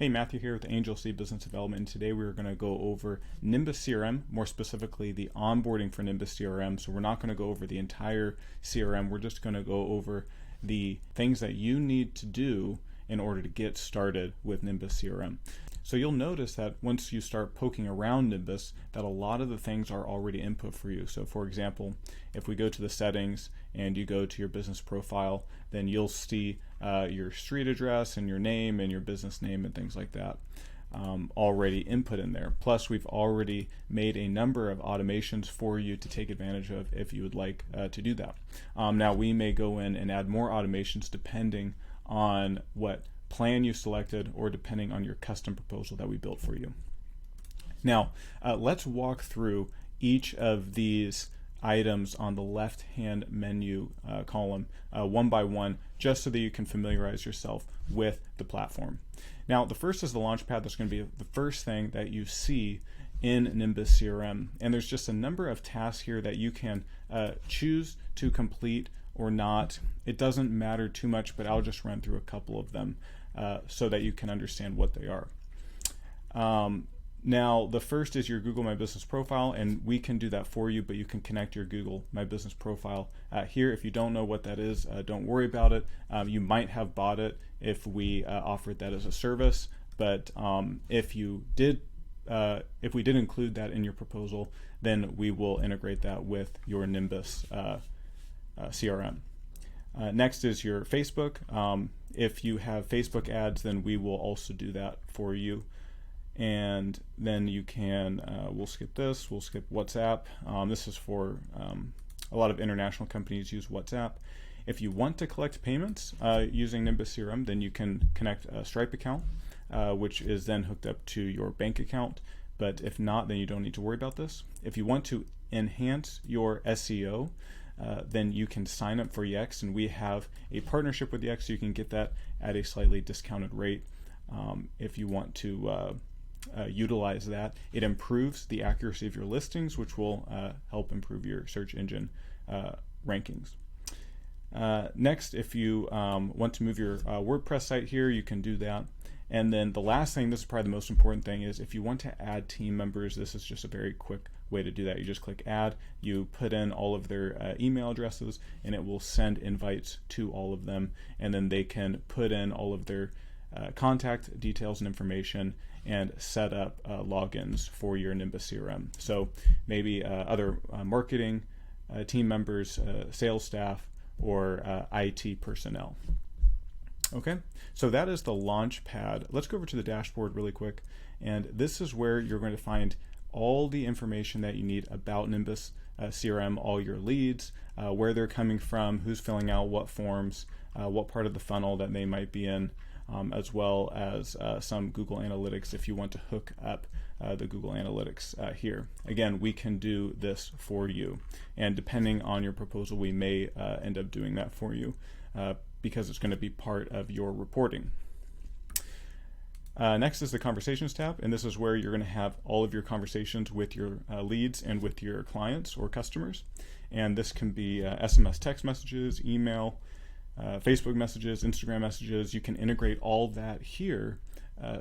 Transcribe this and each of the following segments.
Hey, Matthew here with Angel Seed Business Development, and today we're going to go over Nimbus CRM, more specifically the onboarding for Nimbus CRM. So we're not going to go over the entire CRM, we're just going to go over the things that you need to do in order to get started with Nimbus CRM. So you'll notice that once you start poking around Nimbus, that a lot of the things are already input for you. So for example, if we go to the settings and you go to your business profile, then you'll see your street address and your name and your business name and things like that already input in there. Plus, we've already made a number of automations for you to take advantage of if you would like to do that. Now, we may go in and add more automations depending on what plan you selected or depending on your custom proposal that we built for you. Now, let's walk through each of these items on the left-hand menu column one by one, just so that you can familiarize yourself with the platform. Now, the first is the Launchpad. That's going to be the first thing that you see in Nimbus CRM. And there's just a number of tasks here that you can choose to complete or not. It doesn't matter too much, but I'll just run through a couple of them so that you can understand what they are. Now, the first is your Google My Business profile, and we can do that for you, but you can connect your Google My Business profile here. If you don't know what that is, don't worry about it. You might have bought it if we offered that as a service, but if we did include that in your proposal, then we will integrate that with your Nimbus CRM. Next is your Facebook. If you have Facebook ads, then we will also do that for you. And then you can, we'll skip this, we'll skip WhatsApp. This is for a lot of international companies use WhatsApp. If you want to collect payments using Nimbus CRM, then you can connect a Stripe account, which is then hooked up to your bank account. But if not, then you don't need to worry about this. If you want to enhance your SEO, then you can sign up for Yext, and we have a partnership with Yext, so you can get that at a slightly discounted rate if you want to utilize that. It improves the accuracy of your listings, which will help improve your search engine rankings. Next, if you want to move your WordPress site here, you can do that. And then the last thing, this is probably the most important thing, is if you want to add team members, this is just a very quick way to do that. You just click add, you put in all of their email addresses, and it will send invites to all of them, and then they can put in all of their contact details and information and set up logins for your Nimbus CRM. So maybe other marketing team members, sales staff, or IT personnel. Okay, so that is the Launchpad. Let's go over to the dashboard really quick, and this is where you're going to find all the information that you need about Nimbus CRM, all your leads, where they're coming from, who's filling out what forms, what part of the funnel that they might be in, as well as some Google Analytics if you want to hook up the Google Analytics here. Again, we can do this for you, and depending on your proposal, we may end up doing that for you because it's going to be part of your reporting. Next is the Conversations tab, and this is where you're going to have all of your conversations with your leads and with your clients or customers. And this can be SMS text messages, email, Facebook messages, Instagram messages. You can integrate all that here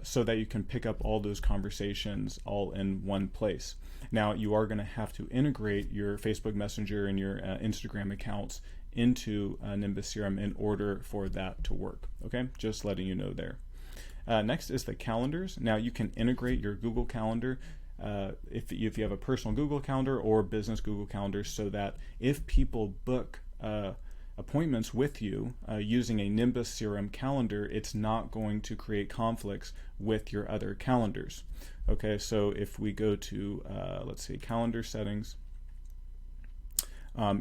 so that you can pick up all those conversations all in one place. Now, you are going to have to integrate your Facebook Messenger and your Instagram accounts into Nimbus CRM in order for that to work. Okay, just letting you know there. Next is the calendars. Now, you can integrate your Google Calendar if you have a personal Google Calendar or business Google Calendar, so that if people book appointments with you using a Nimbus CRM calendar, it's not going to create conflicts with your other calendars. Okay, so if we go to, let's see, calendar settings,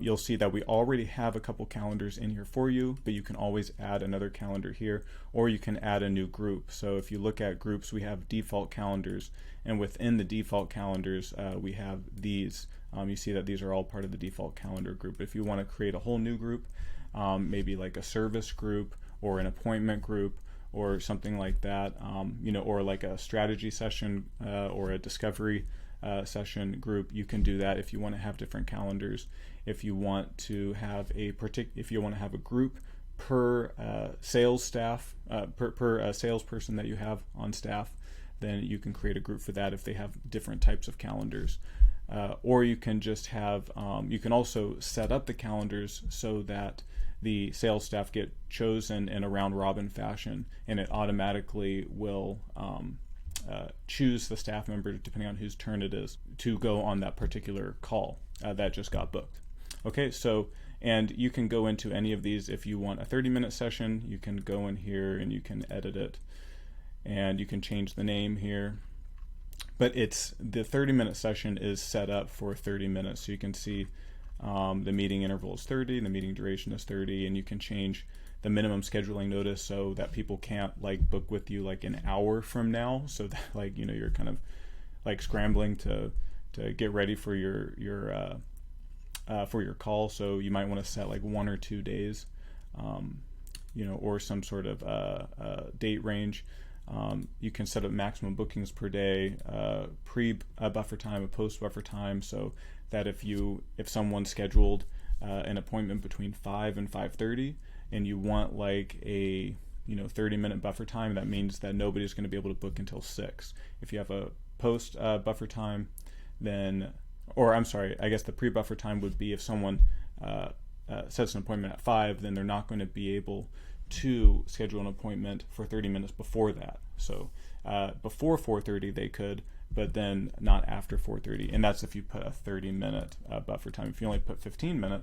you'll see that we already have a couple calendars in here for you, but you can always add another calendar here, or you can add a new group. So if you look at groups, we have default calendars, and within the default calendars, we have these. You see that these are all part of the default calendar group. If you want to create a whole new group, maybe like a service group or an appointment group or something like that, or like a strategy session or a discovery session group, you can do that if you want to have different calendars. If you want to have a group per sales staff, per salesperson that you have on staff, then you can create a group for that if they have different types of calendars. Or you can just have, you can also set up the calendars so that the sales staff get chosen in a round robin fashion, and it automatically will choose the staff member, depending on whose turn it is, to go on that particular call that just got booked. Okay, so, and you can go into any of these. If you want a 30-minute session, you can go in here and you can edit it, and you can change the name here. But it's the 30-minute session is set up for 30 minutes. So you can see the meeting interval is 30, the meeting duration is 30, and you can change the minimum scheduling notice so that people can't like book with you like an hour from now. So that like, you know, you're kind of like scrambling to get ready for your call. So you might want to set like 1 or 2 days, you know, or some sort of date range. You can set up maximum bookings per day, pre-buffer time, a post-buffer time, so that if someone scheduled an appointment between 5 and 5:30, and you want like a 30-minute buffer time, that means that nobody's going to be able to book until 6. If you have a post buffer time, then, or I'm sorry, I guess the pre-buffer time would be if someone sets an appointment at 5, then they're not going to be able to schedule an appointment for 30 minutes before that. So before 4:30 they could, but then not after 4:30. And that's if you put a 30-minute buffer time. If you only put 15-minute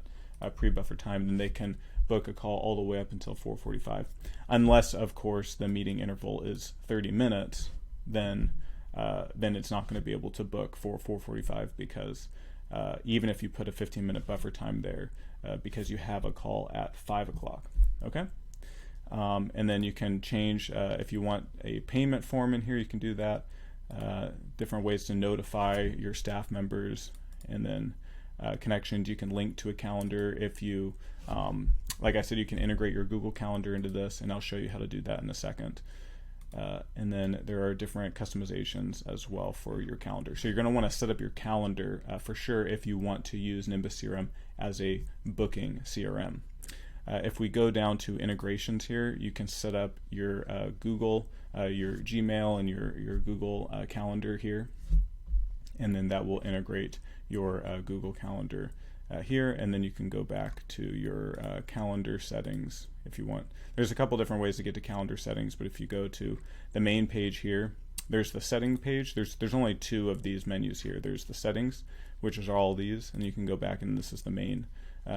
pre-buffer time, then they can book a call all the way up until 4:45. Unless, of course, the meeting interval is 30 minutes, then it's not going to be able to book for 4:45, because even if you put a 15-minute buffer time there, because you have a call at 5 o'clock. Okay? And then you can change, if you want a payment form in here, you can do that. Different ways to notify your staff members, and then connections. You can link to a calendar. If you, like I said, you can integrate your Google Calendar into this, and I'll show you how to do that in a second. And then there are different customizations as well for your calendar. So you're going to want to set up your calendar for sure if you want to use Nimbus CRM as a booking CRM. If we go down to integrations here, you can set up your Google, your Gmail, and your Google Calendar here, and then that will integrate your Google Calendar here, and then you can go back to your calendar settings if you want. There's a couple different ways to get to calendar settings, but if you go to the main page here, there's the settings page. There's only 2 of these menus here. There's the settings, which is all these, and you can go back, and this is the main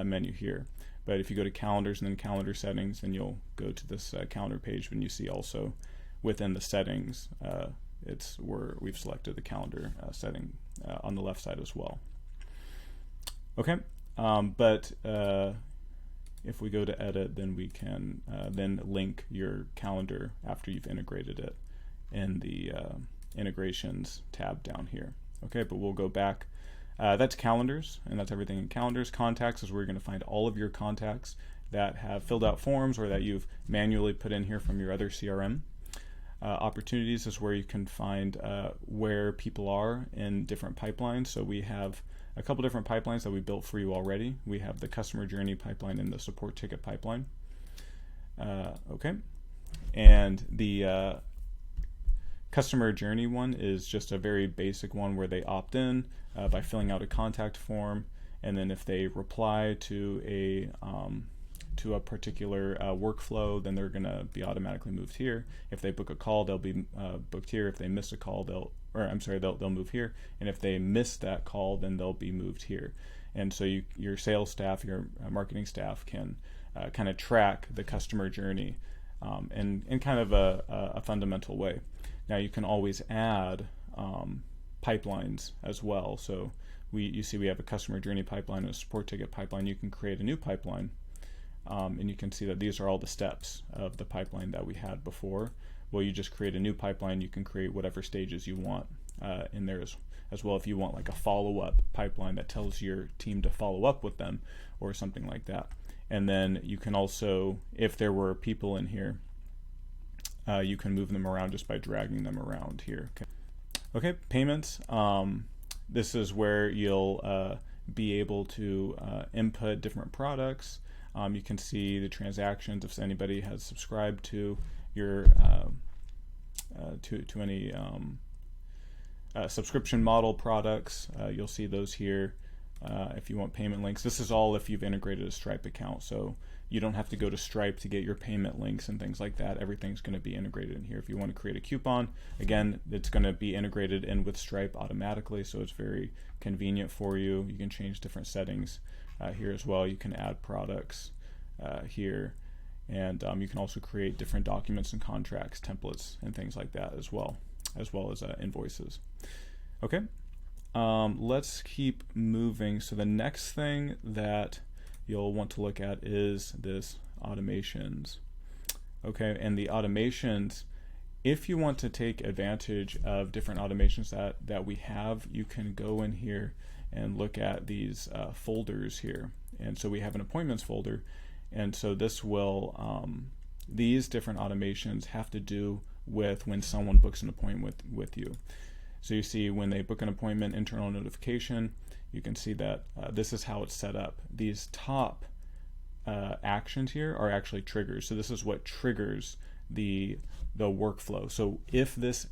menu here. But if you go to calendars and then calendar settings, then you'll go to this calendar page, and you see also within the settings, it's where we've selected the calendar setting on the left side as well. Okay, but if we go to edit, then we can then link your calendar after you've integrated it in the integrations tab down here. Okay, but we'll go back. That's calendars, and that's everything in calendars. Contacts is where you're going to find all of your contacts that have filled out forms or that you've manually put in here from your other CRM. Opportunities is where you can find where people are in different pipelines. So we have a couple different pipelines that we built for you already. We have the customer journey pipeline and the support ticket pipeline. Okay, and the customer journey one is just a very basic one where they opt in by filling out a contact form, and then if they reply to a particular workflow, then they're going to be automatically moved here. If they book a call, they'll be booked here. If they miss a call, they'll move here. And if they miss that call, then they'll be moved here. And so your sales staff, your marketing staff can kind of track the customer journey in kind of a fundamental way. Now you can always add pipelines as well. So you see we have a customer journey pipeline and a support ticket pipeline. You can create a new pipeline, and you can see that these are all the steps of the pipeline that we had before. Well, you just create a new pipeline. You can create whatever stages you want in there as well. If you want like a follow-up pipeline that tells your team to follow up with them or something like that. And then you can also, if there were people in here, you can move them around just by dragging them around here. Okay, payments. This is where you'll be able to input different products. You can see the transactions if anybody has subscribed to your to any subscription model products. You'll see those here. If you want payment links, this is all if you've integrated a Stripe account, so you don't have to go to Stripe to get your payment links and things like that. Everything's going to be integrated in here. If you want to create a coupon, again, it's going to be integrated in with Stripe automatically, so it's very convenient for you. You can change different settings here as well. You can add products here, and you can also create different documents and contracts, templates, and things like that as well as invoices. Okay. Let's keep moving. So the next thing that you'll want to look at is this automations. Okay, and the automations, if you want to take advantage of different automations that we have, you can go in here and look at these folders here. And so we have an appointments folder, and so this will these different automations have to do with when someone books an appointment with you. So you see when they book an appointment, internal notification, you can see that this is how it's set up. These top actions here are actually triggers. So this is what triggers the workflow. So if this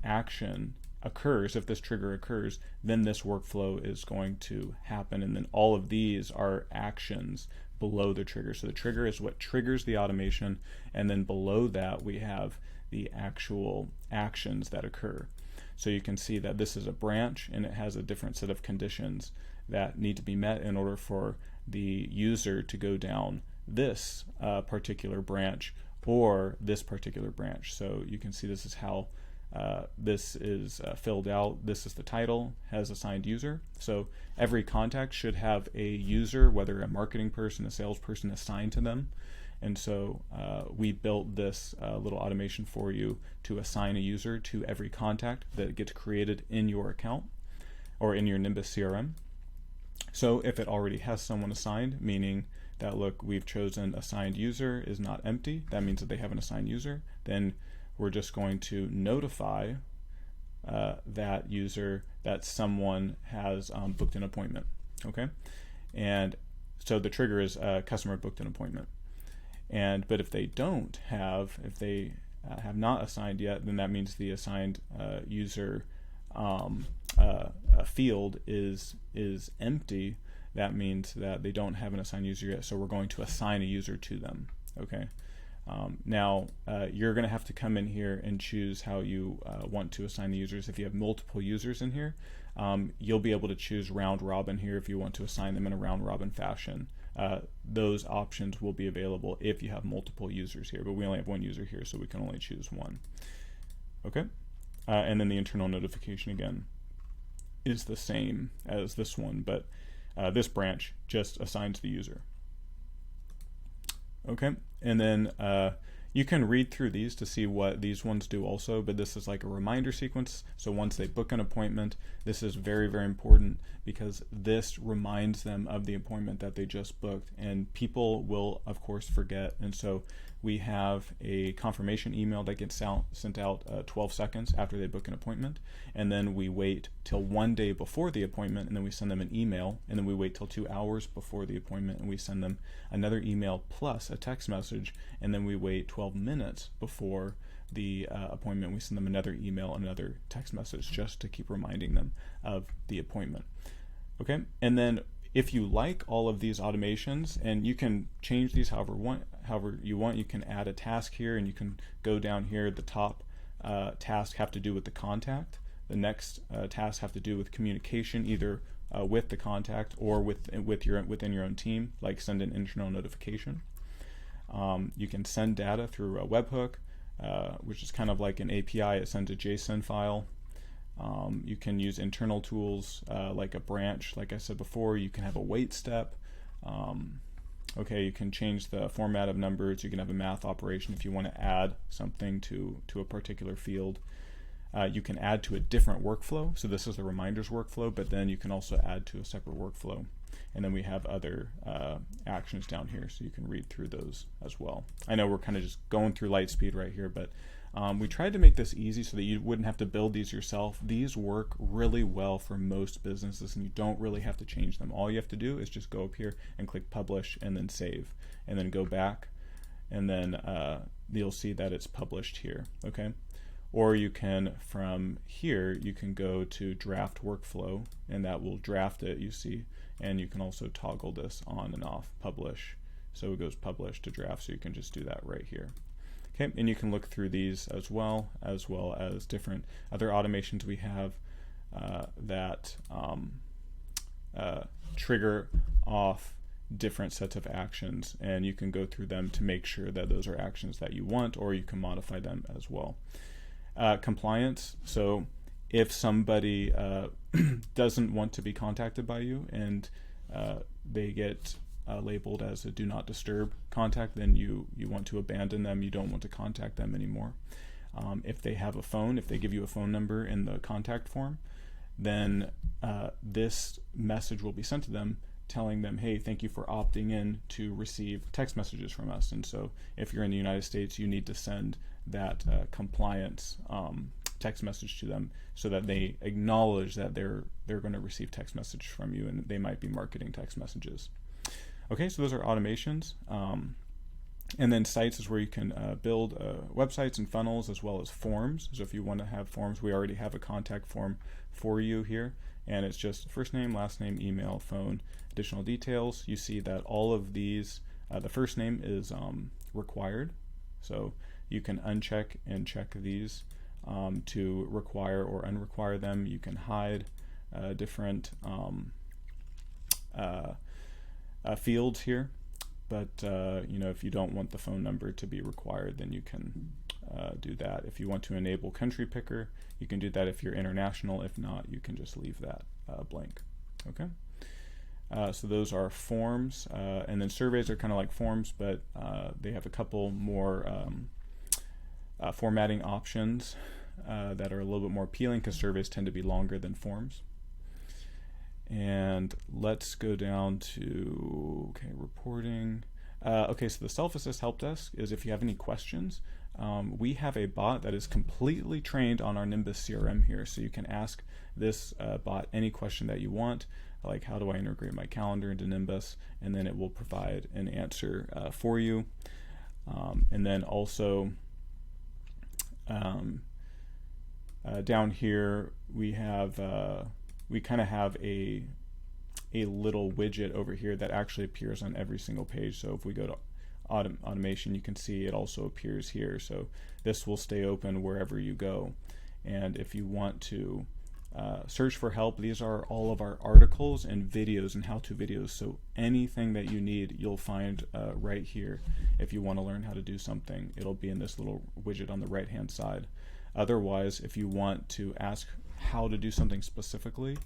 action occurs, if this trigger occurs, then this workflow is going to happen. And then all of these are actions below the trigger. So the trigger is what triggers the automation. And then below that, we have the actual actions that occur. So you can see that this is a branch, and it has a different set of conditions that need to be met in order for the user to go down this particular branch or this particular branch. So you can see this is how this is filled out. This is the title, has assigned user. So every contact should have a user, whether a marketing person, a salesperson, assigned to them. And so we built this little automation for you to assign a user to every contact that gets created in your account or in your Nimbus CRM. So if it already has someone assigned, meaning that, look, we've chosen assigned user is not empty, that means that they have an assigned user, then we're just going to notify that user that someone has booked an appointment. Okay, and so the trigger is customer booked an appointment. But if they don't have, if they have not assigned yet, then that means the assigned user field is empty. That means that they don't have an assigned user yet, so we're going to assign a user to them. Okay. Now you're going to have to come in here and choose how you want to assign the users. If you have multiple users in here, you'll be able to choose round robin here if you want to assign them in a round robin fashion. Those options will be available if you have multiple users here, but we only have one user here, so we can only choose one. Okay, and then the internal notification again is the same as this one, but this branch just assigns the user. Okay, and then you can read through these to see what these ones do also, but this is like a reminder sequence. So once they book an appointment, this is very, very important because this reminds them of the appointment that they just booked, and people will of course forget. And so we have a confirmation email that gets sent out 12 seconds after they book an appointment, and then we wait till 1 day before the appointment, and then we send them an email, and then we wait till 2 hours before the appointment, and we send them another email plus a text message, and then we wait 12 minutes before the appointment. We send them another email, another text message, just to keep reminding them of the appointment. Okay, and then if you like all of these automations, and you can change these however you want, you can add a task here, and you can go down here. The top tasks have to do with the contact. The next tasks have to do with communication, either with the contact or within your own team, like send an internal notification. You can send data through a webhook, which is kind of like an API. It sends a JSON file. You can use internal tools like a branch, like I said before. You can have a wait step. Okay, you can change the format of numbers. You can have a math operation if you want to add something to a particular field. You can add to a different workflow. So this is the reminders workflow, but then you can also add to a separate workflow. And then we have other actions down here, so you can read through those as well. I know we're kind of just going through light speed right here, but We tried to make this easy so that you wouldn't have to build these yourself. These work really well for most businesses, and you don't really have to change them. All you have to do is just go up here and click publish and then save, and then go back, and then you'll see that it's published here, okay? Or you can, from here, you can go to draft workflow, and that will draft it, you see, and you can also toggle this on and off, publish. So it goes publish to draft, so you can just do that right here. Okay, and you can look through these as well as different other automations we have that trigger off different sets of actions, and you can go through them to make sure that those are actions that you want, or you can modify them as well. Compliance, so if somebody doesn't want to be contacted by you and they get labeled as a do not disturb contact, then you want to abandon them. You don't want to contact them anymore. If they have a phone, if they give you a phone number in the contact form, then this message will be sent to them telling them, hey, thank you for opting in to receive text messages from us. And so if you're in the United States, you need to send that compliance text message to them so that they acknowledge that they're going to receive text message from you, and they might be marketing text messages. Okay, so those are automations. And then sites is where you can build websites and funnels as well as forms. So if you want to have forms, we already have a contact form for you here, and it's just first name, last name, email, phone, additional details. You see that all of these, the first name is required, so you can uncheck and check these to require or unrequire them. You can hide different fields here, but if you don't want the phone number to be required, then you can do that. If you want to enable country picker, you can do that if you're international. If not, you can just leave that blank. Okay. So those are forms, and then surveys are kind of like forms, but they have a couple more formatting options that are a little bit more appealing, because surveys tend to be longer than forms. And let's go down to, reporting. So the self-assist help desk is if you have any questions. We have a bot that is completely trained on our Nimbus CRM here, so you can ask this bot any question that you want, like how do I integrate my calendar into Nimbus, and then it will provide an answer for you. And then also down here we have we kind of have a little widget over here that actually appears on every single page. So if we go to automation, you can see it also appears here. So this will stay open wherever you go. And if you want to search for help, these are all of our articles and videos and how-to videos. So anything that you need, you'll find right here. If you want to learn how to do something, it'll be in this little widget on the right-hand side. Otherwise, if you want to ask how to do something specifically,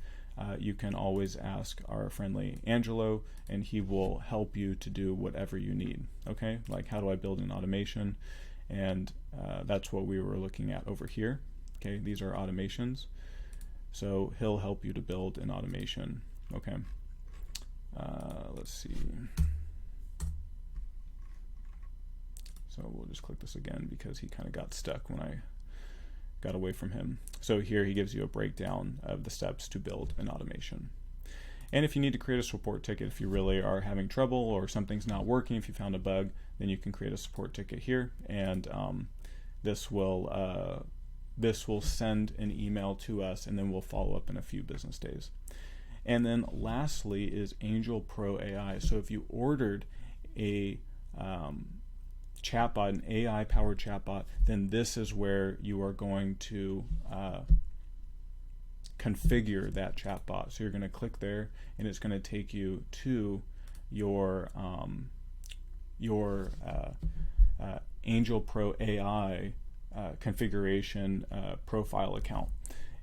you can always ask our friendly Angelo, and he will help you to do whatever you need. Okay, like how do I build an automation? And that's what we were looking at over here. Okay, these are automations. So he'll help you to build an automation. Okay, let's see. So we'll just click this again because he kind of got stuck when I got away from him. So here he gives you a breakdown of the steps to build an automation. And if you need to create a support ticket, if you really are having trouble or something's not working, if you found a bug, then you can create a support ticket here, and this will send an email to us, and then we'll follow up in a few business days. And then lastly is Angel Pro AI. So if you ordered a chatbot, an AI-powered chatbot, then this is where you are going to configure that chatbot. So you're going to click there, and it's going to take you to your Angel Pro AI configuration profile account.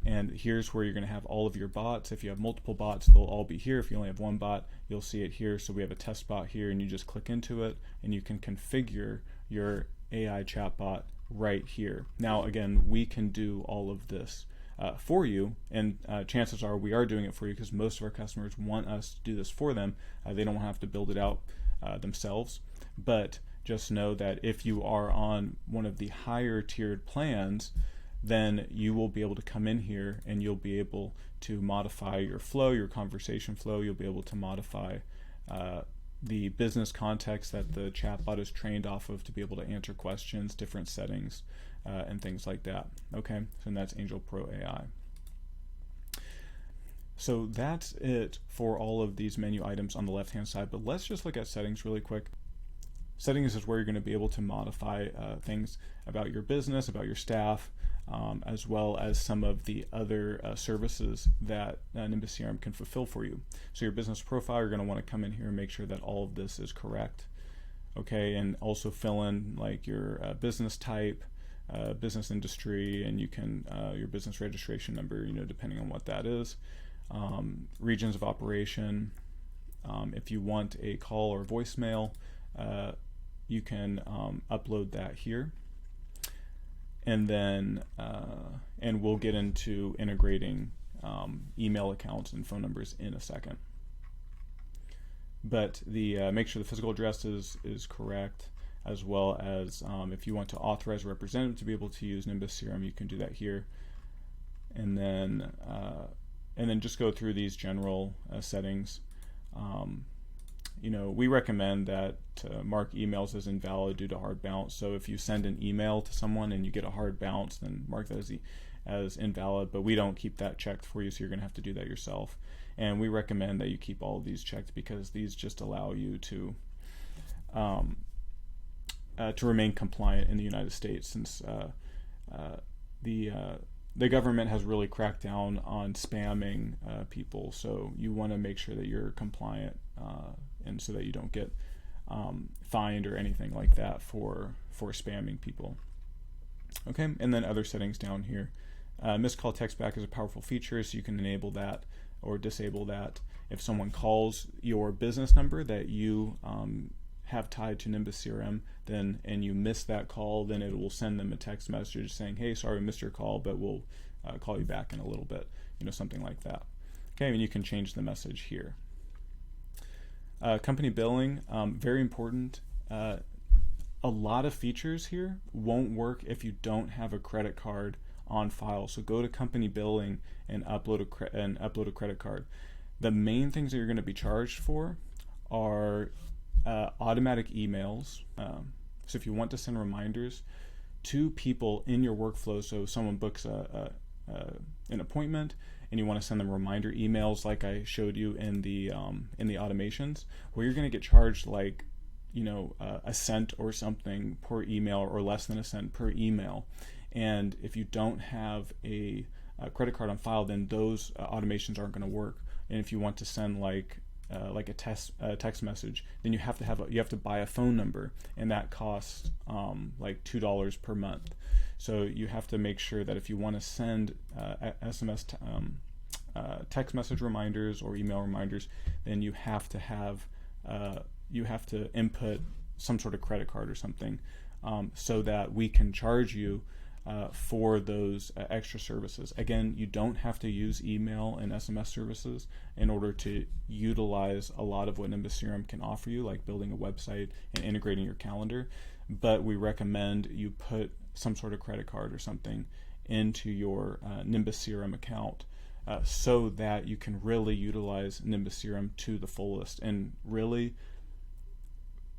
And here's where you're going to have all of your bots. If you have multiple bots, they'll all be here. If you only have one bot, you'll see it here. So we have a test bot here, and you just click into it, and you can configure your AI chatbot right here. Now, again, we can do all of this for you, and chances are we are doing it for you because most of our customers want us to do this for them. They don't have to build it out themselves, but just know that if you are on one of the higher tiered plans, then you will be able to come in here and you'll be able to modify your flow, your conversation flow. You'll be able to modify the business context that the chatbot is trained off of to be able to answer questions, different settings, and things like that. Okay, so that's Angel Pro AI. So that's it for all of these menu items on the left-hand side, but let's just look at settings really quick. Settings is where you're going to be able to modify things about your business, about your staff, as well as some of the other services that Nimbus CRM can fulfill for you. So your business profile, you're going to want to come in here and make sure that all of this is correct. Okay, and also fill in like your business type, business industry, and you can your business registration number, depending on what that is. Regions of operation. If you want a call or voicemail, you can upload that here. And then, and we'll get into integrating email accounts and phone numbers in a second. But the make sure the physical address is correct, as well as if you want to authorize a representative to be able to use Nimbus CRM, you can do that here. And then just go through these general settings. We recommend that mark emails as invalid due to hard bounce. So if you send an email to someone and you get a hard bounce, then mark that as invalid, but we don't keep that checked for you, so you're going to have to do that yourself. And we recommend that you keep all of these checked because these just allow you to remain compliant in the United States, since the government has really cracked down on spamming people. So you want to make sure that you're compliant, and so that you don't get fined or anything like that for spamming people. Okay, and then other settings down here. Missed call text back is a powerful feature, so you can enable that or disable that. If someone calls your business number that you have tied to Nimbus CRM, and you miss that call, then it will send them a text message saying, hey, sorry we missed your call, but we'll call you back in a little bit, something like that. Okay, and you can change the message here. Company billing, very important. A lot of features here won't work if you don't have a credit card on file. So go to company billing and upload a credit card. The main things that you're going to be charged for are automatic emails. So if you want to send reminders to people in your workflow, so someone books an appointment and you want to send them reminder emails like I showed you in the automations, where you're going to get charged like a cent or something per email, or less than a cent per email. And if you don't have a credit card on file, then those automations aren't going to work. And if you want to send like a text message, then you have to buy a phone number, and that costs like $2 per month. So you have to make sure that if you want to send SMS text message reminders or email reminders, then you have to input some sort of credit card or something, so that we can charge you for those extra services. Again, you don't have to use email and SMS services in order to utilize a lot of what Nimbus CRM can offer you, like building a website and integrating your calendar, but we recommend you put some sort of credit card or something into your Nimbus CRM account, so that you can really utilize Nimbus CRM to the fullest. And really,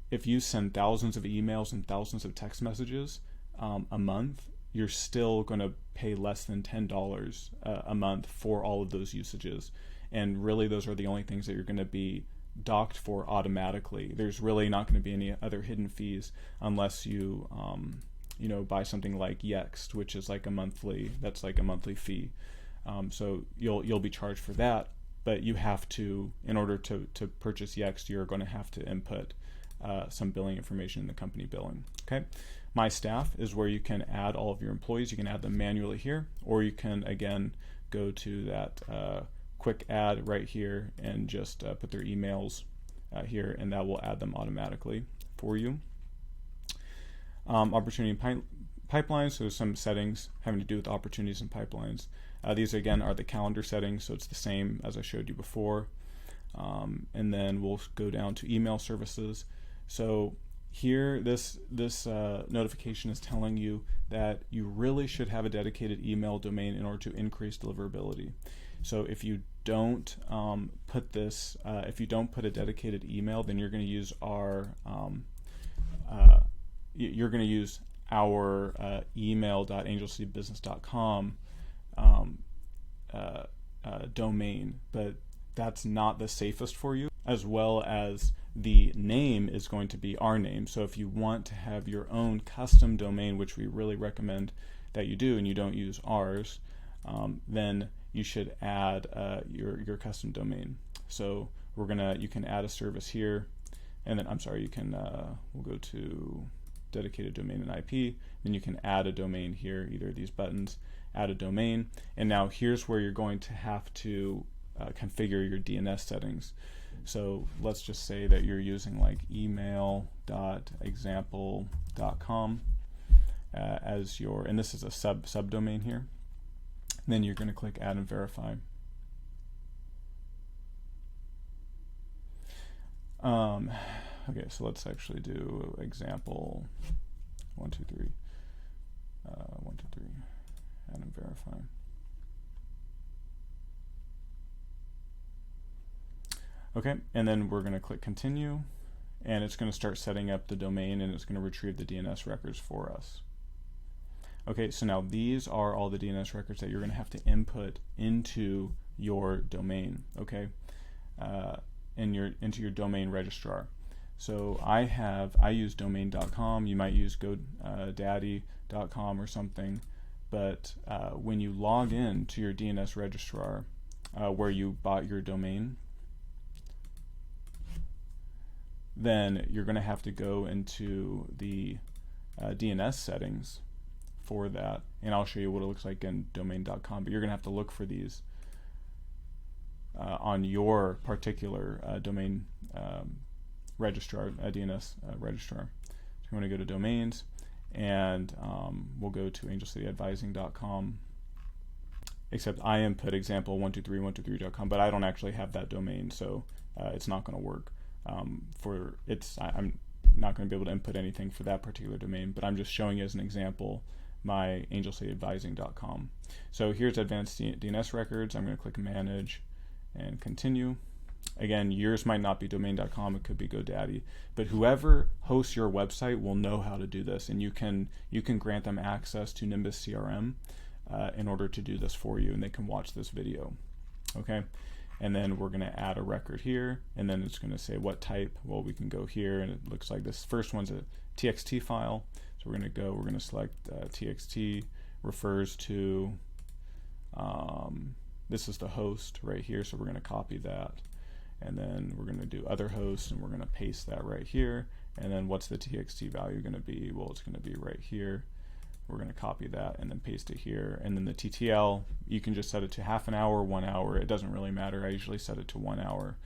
if you send thousands of emails and thousands of text messages a month, you're still going to pay less than $10 a month for all of those usages. And really, those are the only things that you're going to be docked for automatically. There's really not going to be any other hidden fees unless you buy something like Yext, which is like a monthly fee. So you'll be charged for that, but you have to, in order to purchase Yext, you're going to have to input some billing information in the company billing. Okay. My Staff is where you can add all of your employees. You can add them manually here, or you can again go to that quick add right here and just put their emails here, and that will add them automatically for you. Opportunity and pipelines, so there's some settings having to do with opportunities and pipelines. These again are the calendar settings, so it's the same as I showed you before. And then we'll go down to email services. So here, this notification is telling you that you really should have a dedicated email domain in order to increase deliverability. So if you don't put this, if you don't put a dedicated email, then you're going to use our email.angelseedbusiness.com domain, but that's not the safest for you, as well as the name is going to be our name. So if you want to have your own custom domain, which we really recommend that you do, and you don't use ours, then you should add your custom domain. So you can add a service here, and then we'll go to dedicated domain and IP, then you can add a domain here, either of these buttons, add a domain, and now here's where you're going to have to configure your DNS settings. So let's just say that you're using like email.example.com as your, and this is a subdomain here. And then you're going to click add and verify. Okay, so let's actually do example 1, 2, 3. 1, 2, 3. Add and verify. Okay, and then we're going to click continue, and it's going to start setting up the domain, and it's going to retrieve the DNS records for us. Okay, so now these are all the DNS records that you're going to have to input into your domain, okay, into your domain registrar. So I use domain.com. You might use GoDaddy.com or something, but when you log in to your DNS registrar where you bought your domain, then you're going to have to go into the DNS settings for that, and I'll show you what it looks like in domain.com, but you're going to have to look for these on your particular domain registrar, DNS registrar. So you want to go to domains, and we'll go to angelcityadvising.com, except I input example 123.123.com, but I don't actually have that domain, so it's not going to work. I'm not going to be able to input anything for that particular domain, but I'm just showing you as an example my angelcityadvising.com. So here's advanced DNS records. I'm going to click manage and continue. Again, yours might not be domain.com, it could be GoDaddy, but whoever hosts your website will know how to do this, and you can grant them access to Nimbus CRM in order to do this for you, and they can watch this video. Okay, and then we're going to add a record here, and then it's going to say what type. Well, we can go here, and it looks like this first one's a TXT file. So we're going to select TXT, refers to, this is the host right here, so we're going to copy that. And then we're going to do other hosts, and we're going to paste that right here. And then what's the TXT value going to be? Well, it's going to be right here. We're going to copy that and then paste it here. And then the TTL, you can just set it to half an hour, 1 hour. It doesn't really matter. I usually set it to 1 hour,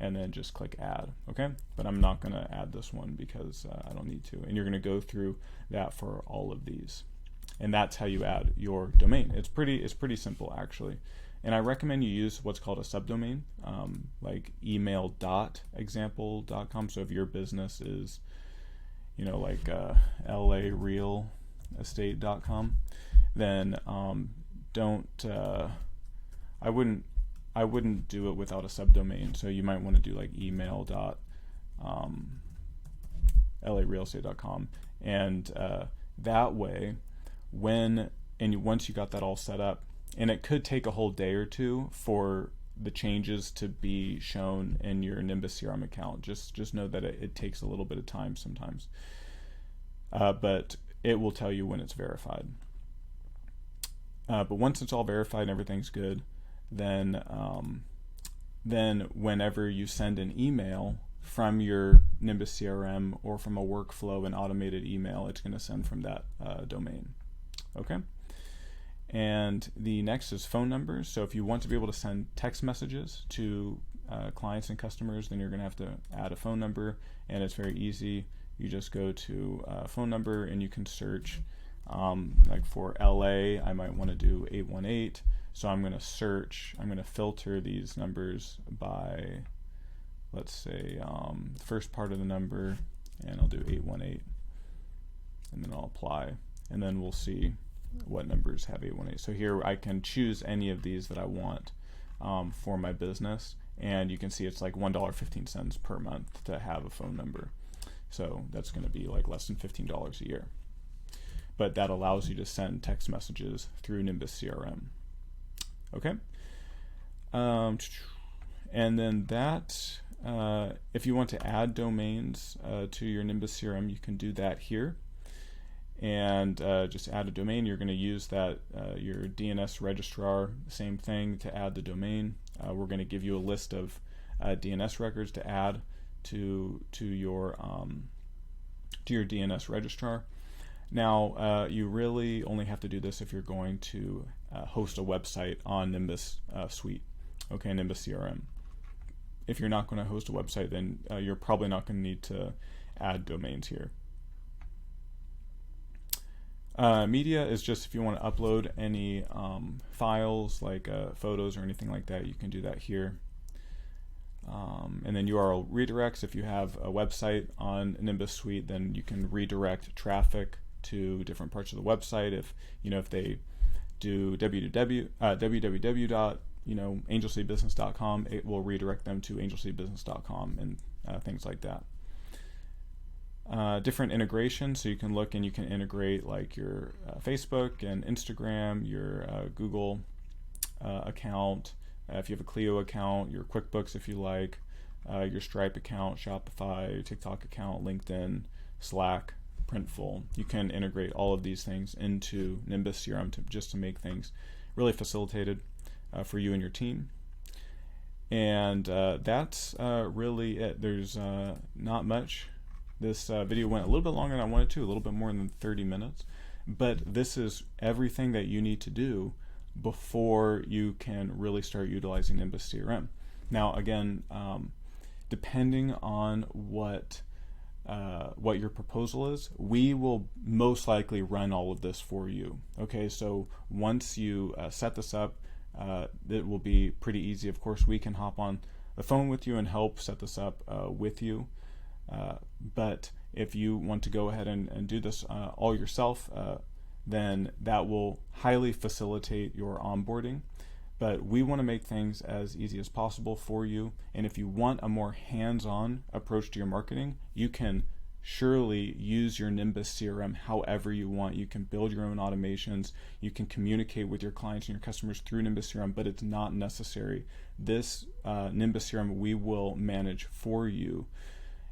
and then just click add. Okay, but I'm not going to add this one because I don't need to. And you're going to go through that for all of these, and that's how you add your domain. It's pretty simple actually. And I recommend you use what's called a subdomain, like email.example.com. So if your business is, like larealestate.com, then I wouldn't do it without a subdomain. So you might want to do like email.larealestate.com, and that way, once you got that all set up. And it could take a whole day or two for the changes to be shown in your Nimbus CRM account. Just know that it takes a little bit of time sometimes. But it will tell you when it's verified. But once it's all verified and everything's good, then whenever you send an email from your Nimbus CRM or from a workflow, an automated email, it's going to send from that domain. Okay? And the next is phone numbers. So if you want to be able to send text messages to clients and customers, then you're going to have to add a phone number, and it's very easy. You just go to phone number, and you can search like for LA, I might want to do 818. So I'm going to search, I'm going to filter these numbers by, let's say, the first part of the number and I'll do 818, and then I'll apply, and then we'll see what numbers have 818. So here I can choose any of these that I want for my business, and you can see it's like $1.15 per month to have a phone number. So that's going to be like less than $15 a year. But that allows you to send text messages through Nimbus CRM. Okay. And then that, if you want to add domains to your Nimbus CRM, you can do that here. And just add a domain. You're going to use that your DNS registrar, same thing to add the domain. We're going to give you a list of DNS records to add to your DNS registrar. Now, you really only have to do this if you're going to host a website on Nimbus Suite, okay, Nimbus CRM. If you're not going to host a website, then you're probably not going to need to add domains here. Media is just if you want to upload any files like photos or anything like that, you can do that here. And then URL redirects. If you have a website on Nimbus Suite, then you can redirect traffic to different parts of the website. If they do www.angelseedbusiness.com, it will redirect them to angelseedbusiness.com and things like that. Different integrations, so you can look and you can integrate like your Facebook and Instagram, your Google account, if you have a Clio account, your QuickBooks if you like, your Stripe account, Shopify, TikTok account, LinkedIn, Slack, Printful. You can integrate all of these things into Nimbus CRM just to make things really facilitated for you and your team. And that's really it. There's not much. This video went a little bit longer than I wanted to, a little bit more than 30 minutes, but this is everything that you need to do before you can really start utilizing Nimbus CRM. Now, again, depending on what your proposal is, we will most likely run all of this for you. Okay, so once you set this up, it will be pretty easy. Of course, we can hop on the phone with you and help set this up with you. But if you want to go ahead and do this all yourself, then that will highly facilitate your onboarding. But we want to make things as easy as possible for you. And if you want a more hands-on approach to your marketing, you can surely use your Nimbus CRM however you want. You can build your own automations. You can communicate with your clients and your customers through Nimbus CRM, but it's not necessary. This Nimbus CRM we will manage for you.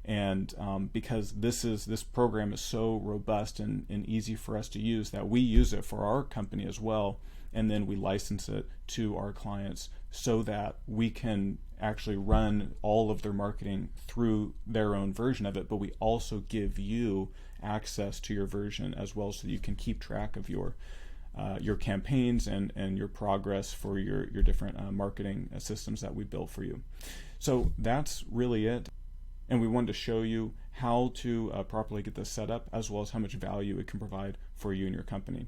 And because this program is so robust and easy for us to use, that we use it for our company as well, and then we license it to our clients so that we can actually run all of their marketing through their own version of it, but we also give you access to your version as well, so that you can keep track of your campaigns and your progress for your different marketing systems that we built for you. So that's really it. And we wanted to show you how to properly get this set up, as well as how much value it can provide for you and your company.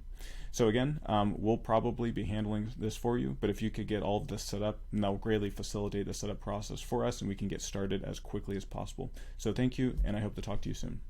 So again, we'll probably be handling this for you, but if you could get all of this set up, then that will greatly facilitate the setup process for us, and we can get started as quickly as possible. So thank you, and I hope to talk to you soon.